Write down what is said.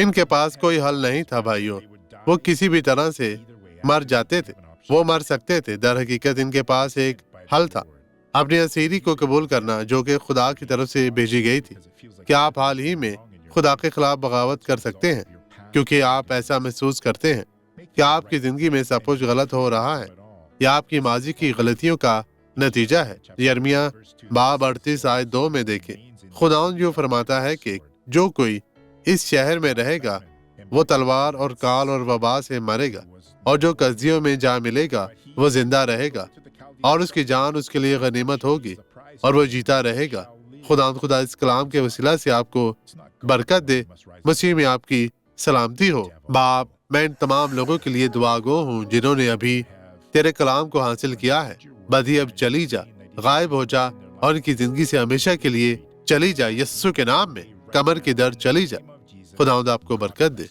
ان کے پاس کوئی حل نہیں تھا بھائیوں، وہ کسی بھی طرح سے مر جاتے تھے، وہ مر سکتے تھے۔ در حقیقت ان کے پاس ایک حل تھا، اپنی اسیری کو قبول کرنا جو کہ خدا کی طرف سے بھیجی گئی تھی۔ کیا آپ حال ہی میں خدا کے خلاف بغاوت کر سکتے ہیں کیونکہ آپ ایسا محسوس کرتے ہیں کہ آپ کی زندگی میں سب کچھ غلط ہو رہا ہے یا آپ کی ماضی کی غلطیوں کا نتیجہ ہے؟ یرمیہ باب 38 آیت 2 میں دیکھیں، خداوند یوں فرماتا ہے کہ جو کوئی اس شہر میں رہے گا وہ تلوار اور کال اور وبا سے مرے گا، اور جو کسدیوں میں جا ملے گا وہ زندہ رہے گا، اور اس کی جان اس کے لیے غنیمت ہوگی اور وہ جیتا رہے گا۔ خدا اس کلام کے وسیلہ سے آپ کو برکت دے۔ مسیح میں آپ کی سلامتی ہو۔ باپ، میں ان تمام لوگوں کے لیے دعا گو ہوں جنہوں نے ابھی تیرے کلام کو حاصل کیا ہے۔ بدی اب چلی جا، غائب ہو جا، اور ان کی زندگی سے ہمیشہ کے لیے چلی جا۔ یسوع کے نام میں کمر کی درد چلی جا۔ خداوند آپ کو برکت دے۔